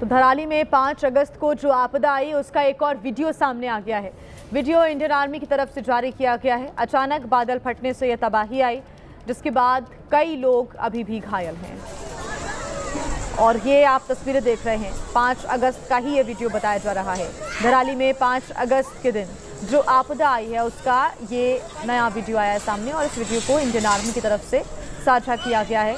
तो धराली में 5 अगस्त को जो आपदा आई उसका एक और वीडियो सामने आ गया है। वीडियो इंडियन आर्मी की तरफ से जारी किया गया है। अचानक बादल फटने से यह तबाही आई, जिसके बाद कई लोग अभी भी घायल हैं। और ये आप तस्वीरें देख रहे हैं, 5 अगस्त का ही ये वीडियो बताया जा रहा है। धराली में 5 अगस्त के दिन जो आपदा आई है उसका ये नया वीडियो आया है सामने, और इस वीडियो को इंडियन आर्मी की तरफ से साझा किया गया है।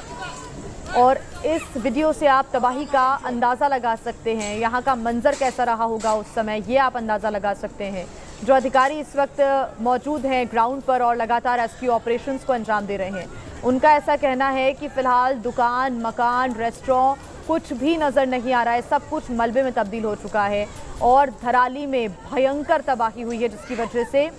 और इस वीडियो से आप तबाही का अंदाज़ा लगा सकते हैं, यहाँ का मंजर कैसा रहा होगा उस समय, ये आप अंदाज़ा लगा सकते हैं। जो अधिकारी इस वक्त मौजूद हैं ग्राउंड पर और लगातार रेस्क्यू ऑपरेशंस को अंजाम दे रहे हैं, उनका ऐसा कहना है कि फ़िलहाल दुकान, मकान, रेस्टोरेंट कुछ भी नज़र नहीं आ रहा है, सब कुछ मलबे में तब्दील हो चुका है। और धराली में भयंकर तबाही हुई है, जिसकी वजह से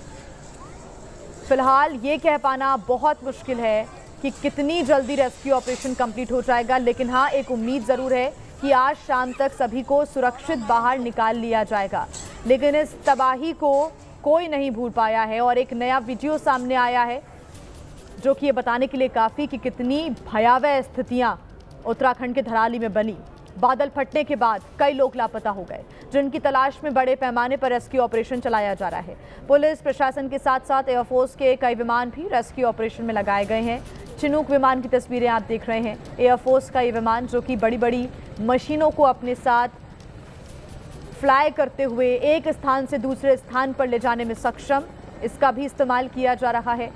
फ़िलहाल ये कह पाना बहुत मुश्किल है कि कितनी जल्दी रेस्क्यू ऑपरेशन कंप्लीट हो जाएगा। लेकिन हाँ, एक उम्मीद ज़रूर है कि आज शाम तक सभी को सुरक्षित बाहर निकाल लिया जाएगा। लेकिन इस तबाही को कोई नहीं भूल पाया है, और एक नया वीडियो सामने आया है जो कि ये बताने के लिए काफ़ी कि कितनी भयावह स्थितियाँ उत्तराखंड के धराली में बनी। बादल फटने के बाद कई लोग लापता हो गए, जिनकी तलाश में बड़े पैमाने पर रेस्क्यू ऑपरेशन चलाया जा रहा है। पुलिस प्रशासन के साथ साथ एयरफोर्स के कई विमान भी रेस्क्यू ऑपरेशन में लगाए गए हैं। चिनूक विमान की तस्वीरें आप देख रहे हैं। एयरफोर्स का ये विमान जो कि बड़ी बड़ी मशीनों को अपने साथ फ्लाई करते हुए एक स्थान से दूसरे स्थान पर ले जाने में सक्षम, इसका भी इस्तेमाल किया जा रहा है।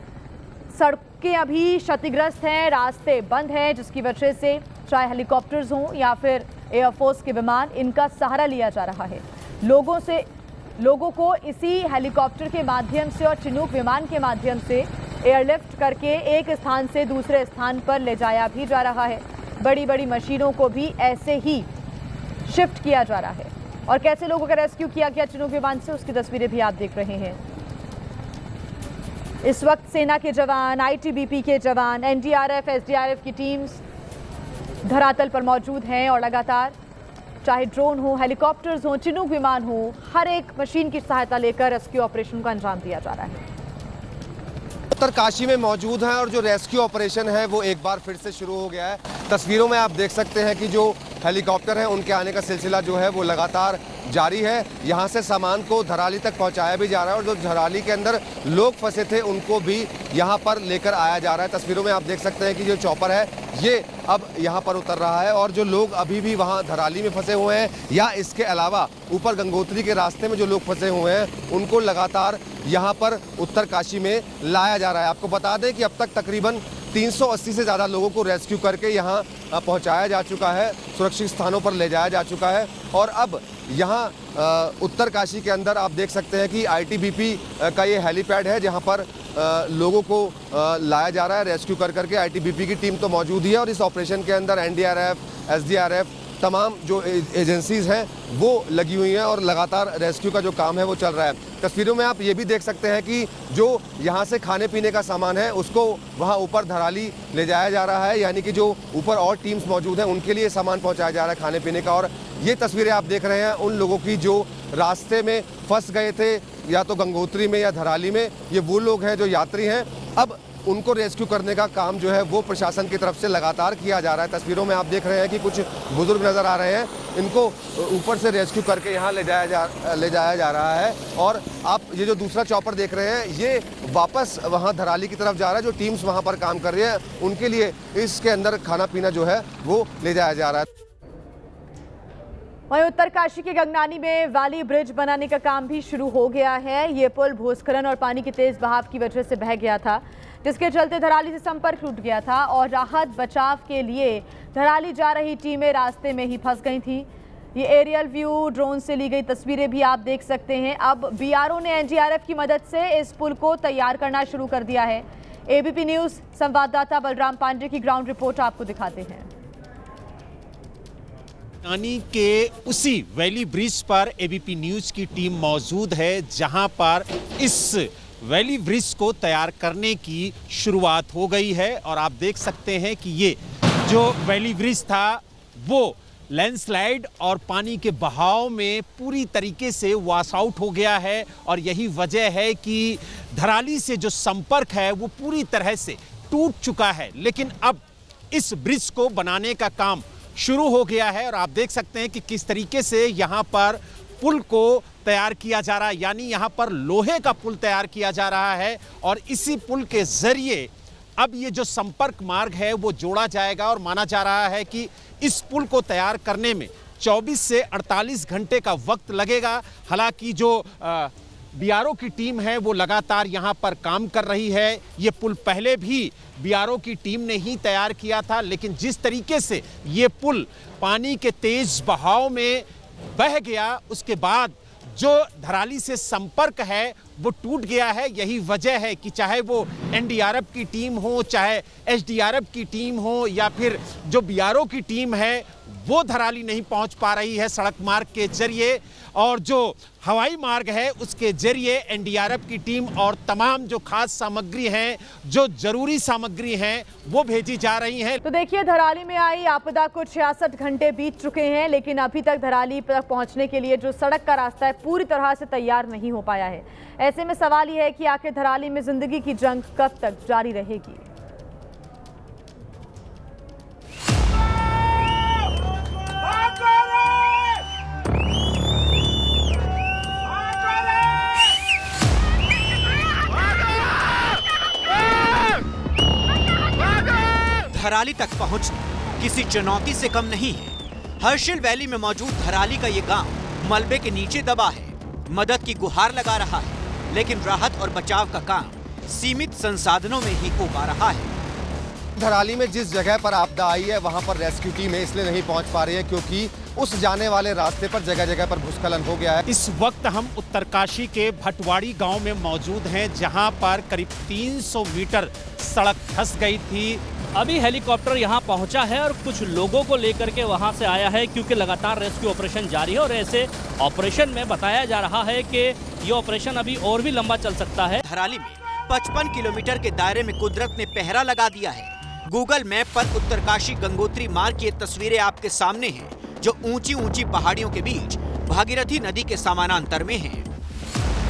सड़कें अभी क्षतिग्रस्त हैं, रास्ते बंद हैं, जिसकी वजह से चाहे हेलीकॉप्टर्स हों या फिर एयरफोर्स के विमान, इनका सहारा लिया जा रहा है। लोगों को इसी हेलीकॉप्टर के माध्यम से और चिनूक विमान के माध्यम से एयरलिफ्ट करके एक स्थान से दूसरे स्थान पर ले जाया भी जा रहा है। बड़ी बड़ी मशीनों को भी ऐसे ही शिफ्ट किया जा रहा है। और कैसे लोगों का रेस्क्यू किया गया चिनूक विमान से, उसकी तस्वीरें भी आप देख रहे हैं। इस वक्त सेना के जवान, आईटीबीपी के जवान, एनडीआरएफ, एसडीआरएफ की टीम्स धरातल पर मौजूद हैं और लगातार चाहे ड्रोन हो, हेलीकॉप्टर्स हो, चिनूक विमान हो, हर एक मशीन की सहायता लेकर रेस्क्यू ऑपरेशन को अंजाम दिया जा रहा है। उत्तरकाशी में मौजूद हैं और जो रेस्क्यू ऑपरेशन है वो एक बार फिर से शुरू हो गया है। तस्वीरों में आप देख सकते हैं कि जो हेलीकॉप्टर हैं उनके आने का सिलसिला जो है वो लगातार जारी है। यहाँ से सामान को धराली तक पहुँचाया भी जा रहा है, और जो धराली के अंदर लोग फंसे थे उनको भी यहाँ पर लेकर आया जा रहा है। तस्वीरों में आप देख सकते हैं कि जो चॉपर है ये अब यहाँ पर उतर रहा है, और जो लोग अभी भी वहाँ धराली में फंसे हुए हैं या इसके अलावा ऊपर गंगोत्री के रास्ते में जो लोग फंसे हुए हैं उनको लगातार यहाँ पर उत्तरकाशी में लाया जा रहा है। आपको बता दें कि अब तक तकरीबन 380 से ज़्यादा लोगों को रेस्क्यू करके यहाँ पहुँचाया जा चुका है, सुरक्षित स्थानों पर ले जाया जा चुका है। और अब यहाँ उत्तरकाशी के अंदर आप देख सकते हैं कि आईटीबीपी का ये हेलीपैड है, जहाँ पर लोगों को लाया जा रहा है रेस्क्यू कर करके। आईटीबीपी की टीम तो मौजूद ही है, और इस ऑपरेशन के अंदर एनडीआरएफ, एसडीआरएफ, तमाम जो एजेंसीज़ हैं वो लगी हुई हैं, और लगातार रेस्क्यू का जो काम है वो चल रहा है। तस्वीरों में आप ये भी देख सकते हैं कि जो यहाँ से खाने पीने का सामान है उसको वहाँ ऊपर धराली ले जाया जा रहा है, यानी कि जो ऊपर और टीम्स मौजूद हैं उनके लिए सामान पहुँचाया जा रहा है खाने पीने का। और ये तस्वीरें आप देख रहे हैं उन लोगों की जो रास्ते में फंस गए थे, या तो गंगोत्री में या धराली में। ये वो लोग हैं जो यात्री हैं, अब उनको रेस्क्यू करने का काम जो है वो प्रशासन की तरफ से लगातार किया जा रहा है। तस्वीरों में आप देख रहे हैं कि कुछ बुजुर्ग नज़र आ रहे हैं, इनको ऊपर से रेस्क्यू करके यहाँ ले जाया जा रहा है। और आप ये जो दूसरा चॉपर देख रहे हैं ये वापस वहाँ धराली की तरफ जा रहा है। जो टीम्स वहाँ पर काम कर रही है उनके लिए इसके अंदर खाना पीना जो है वो ले जाया जा रहा है। वहीं उत्तरकाशी के गंगनानी में वाली ब्रिज बनाने का काम भी शुरू हो गया है। ये पुल भूस्खलन और पानी के तेज बहाव की वजह से बह गया था, जिसके चलते धराली से संपर्क टूट गया था, और राहत बचाव के लिए धराली जा रही टीमें रास्ते में ही फंस गई थी। ये एरियल व्यू ड्रोन से ली गई तस्वीरें भी आप देख सकते हैं। अब बीआरओ ने एनडीआरएफ की मदद से इस पुल को तैयार करना शुरू कर दिया है। एबीपी न्यूज़ संवाददाता बलराम पांडे की ग्राउंड रिपोर्ट आपको दिखाते हैं। गंगनानी के उसी वैली ब्रिज पर एबीपी न्यूज़ की टीम मौजूद है, जहां पर इस वैली ब्रिज को तैयार करने की शुरुआत हो गई है। और आप देख सकते हैं कि ये जो वैली ब्रिज था वो लैंडस्लाइड और पानी के बहाव में पूरी तरीके से वॉश आउट हो गया है, और यही वजह है कि धराली से जो संपर्क है वो पूरी तरह से टूट चुका है। लेकिन अब इस ब्रिज को बनाने का काम शुरू हो गया है और आप देख सकते हैं कि किस तरीके से यहाँ पर पुल को तैयार किया जा रहा है, यानी यहाँ पर लोहे का पुल तैयार किया जा रहा है और इसी पुल के जरिए अब ये जो संपर्क मार्ग है वो जोड़ा जाएगा और माना जा रहा है कि इस पुल को तैयार करने में 24 से 48 घंटे का वक्त लगेगा। हालांकि जो बीआरओ की टीम है वो लगातार यहाँ पर काम कर रही है। ये पुल पहले भी बीआरओ की टीम ने ही तैयार किया था, लेकिन जिस तरीके से ये पुल पानी के तेज बहाव में बह गया उसके बाद जो धराली से संपर्क है वो टूट गया है। यही वजह है कि चाहे वो एनडीआरएफ की टीम हो, चाहे एसडीआरएफ की टीम हो या फिर जो बीआरओ की टीम है, वो धराली नहीं पहुंच पा रही है सड़क मार्ग के जरिए, और जो हवाई मार्ग है उसके जरिए एनडीआरएफ की टीम और तमाम जो खास सामग्री हैं, जो जरूरी सामग्री हैं, वो भेजी जा रही हैं। तो देखिए, धराली में आई आपदा को 66 घंटे बीत चुके हैं, लेकिन अभी तक धराली तक पहुंचने के लिए जो सड़क का रास्ता है पूरी तरह से तैयार नहीं हो पाया है। ऐसे में सवाल यह है कि आखिर धराली में जिंदगी की जंग कब तक जारी रहेगी। धराली तक पहुंचना किसी चुनौती से कम नहीं है। हर्षिल वैली में मौजूद धराली का ये गांव मलबे के नीचे दबा है, मदद की गुहार लगा रहा है, लेकिन राहत और बचाव का काम सीमित संसाधनों में ही हो पा रहा है। धराली में जिस जगह पर आपदा आई है वहां पर रेस्क्यू टीम इसलिए नहीं पहुंच पा रही है क्योंकि उस जाने वाले रास्ते पर जगह जगह पर भूस्खलन हो गया है। इस वक्त हम उत्तरकाशी के भटवाड़ी गांव में मौजूद हैं, जहां पर करीब 300 मीटर सड़क धंस गई थी। अभी हेलीकॉप्टर यहां पहुंचा है और कुछ लोगों को लेकर के वहां से आया है, क्योंकि लगातार रेस्क्यू ऑपरेशन जारी है और ऐसे ऑपरेशन में बताया जा रहा है कि ये ऑपरेशन अभी और भी लंबा चल सकता है। धराली में 55 किलोमीटर के दायरे में कुदरत ने पहरा लगा दिया है। गूगल मैप पर उत्तरकाशी गंगोत्री मार्ग की तस्वीरें आपके सामने हैं, जो ऊंची ऊंची पहाड़ियों के बीच भागीरथी नदी के समानांतर में है।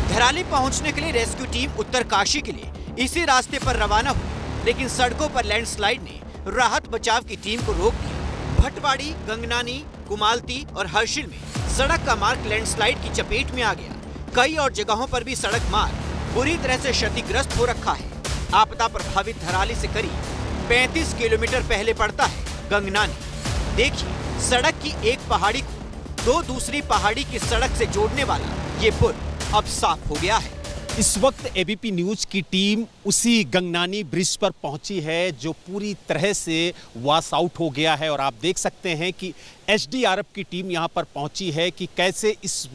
धराली पहुंचने के लिए रेस्क्यू टीम उत्तरकाशी के लिए इसी रास्ते पर रवाना हुई, लेकिन सड़कों पर लैंडस्लाइड ने राहत बचाव की टीम को रोक दिया। भटवाड़ी, गंगनानी, कुमालती और हर्षिल में सड़क का मार्ग लैंडस्लाइड की चपेट में आ गया। कई और जगहों पर भी सड़क मार्ग बुरी तरह से क्षतिग्रस्त हो रखा है। आपदा प्रभावित धराली से करीब 35 किलोमीटर पहले पड़ता है गंगनानी। देखिए, सड़क की एक पहाड़ी को दो दूसरी पहाड़ी की सड़क से जोड़ने वाला ये पुल अब साफ हो गया है। इस वक्त एबीपी न्यूज की टीम उसी गंगनानी ब्रिज पर पहुंची है, जो पूरी तरह से वॉश आउट हो गया है और आप देख सकते हैं कि एसडीआरएफ की टीम यहां पर पहुंची है कि कैसे इस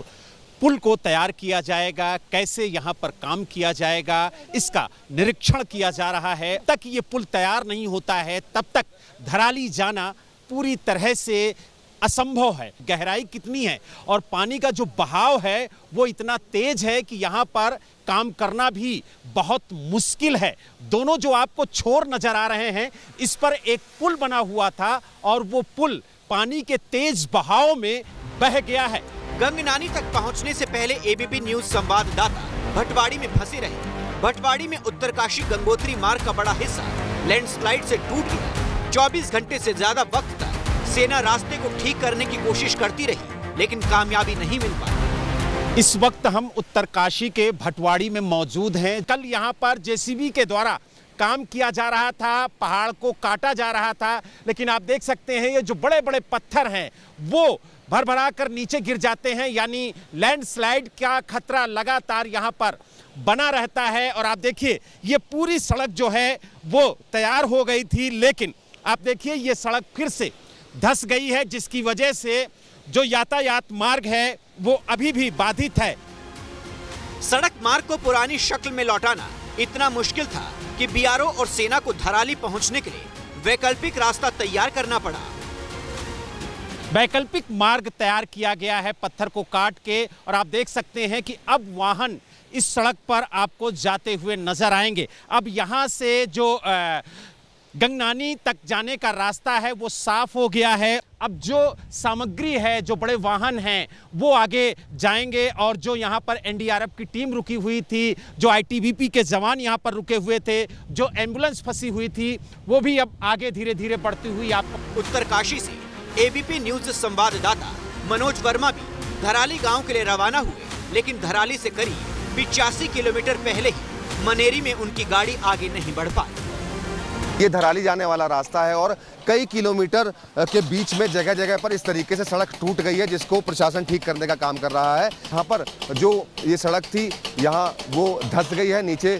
पुल को तैयार किया जाएगा, कैसे यहाँ पर काम किया जाएगा, इसका निरीक्षण किया जा रहा है। तक ये पुल तैयार नहीं होता है तब तक धराली जाना पूरी तरह से असंभव है। गहराई कितनी है और पानी का जो बहाव है वो इतना तेज है कि यहाँ पर काम करना भी बहुत मुश्किल है। दोनों जो आपको छोर नजर आ रहे हैं, इस पर एक पुल बना हुआ था और वो पुल पानी के तेज बहाव में बह गया है। गंगनानी तक पहुंचने से पहले एबीपी न्यूज संवाददाता भटवाड़ी में फंसे रहे। भटवाड़ी में उत्तरकाशी गंगोत्री मार्ग का बड़ा हिस्सा लैंडस्लाइड से टूट गया। 24 घंटे से ज्यादा वक्त तक सेना रास्ते को ठीक करने की कोशिश करती रही, लेकिन कामयाबी नहीं मिल पाई। इस वक्त हम उत्तरकाशी के भटवाड़ी में मौजूद हैं। कल यहाँ पर जेसीबी के द्वारा काम किया जा रहा था, पहाड़ को काटा जा रहा था, लेकिन आप देख सकते हैं ये जो बड़े बड़े पत्थर हैं वो भरभरा कर नीचे गिर जाते हैं, यानी लैंडस्लाइड का खतरा लगातार यहाँ पर बना रहता है। और आप देखिए, ये पूरी सड़क जो है वो तैयार हो गई थी, लेकिन आप देखिए ये सड़क फिर से धंस गई है, जिसकी वजह से जो यातायात मार्ग है वो अभी भी बाधित है। सड़क मार्ग को पुरानी शक्ल में लौटाना इतना मुश्किल था कि बीआरओ और सेना को धराली पहुंचने के लिए वैकल्पिक रास्ता तैयार करना पड़ा। वैकल्पिक मार्ग तैयार किया गया है पत्थर को काट के, और आप देख सकते हैं कि अब वाहन इस सड़क पर आपको जाते हुए नजर आएंगे। अब यहाँ से जो गंगनानी तक जाने का रास्ता है वो साफ हो गया है। अब जो सामग्री है, जो बड़े वाहन हैं, वो आगे जाएंगे, और जो यहाँ पर एनडीआरएफ की टीम रुकी हुई थी, जो आईटीबीपी के जवान यहाँ पर रुके हुए थे, जो एम्बुलेंस फंसी हुई थी, वो भी अब आगे धीरे धीरे बढ़ती हुई आप उत्तरकाशी से एबीपी न्यूज संवाददाता मनोज वर्मा भी धराली गांव के लिए रवाना हुए, लेकिन धराली से करीब 85 किलोमीटर पहले ही मनेरी में उनकी गाड़ी आगे नहीं बढ़ पाई। ये धराली जाने वाला रास्ता है और कई किलोमीटर के बीच में जगह जगह पर इस तरीके से सड़क टूट गई है, जिसको प्रशासन ठीक करने का काम कर रहा है। यहाँ पर जो ये सड़क थी यहाँ वो धंस गई है, नीचे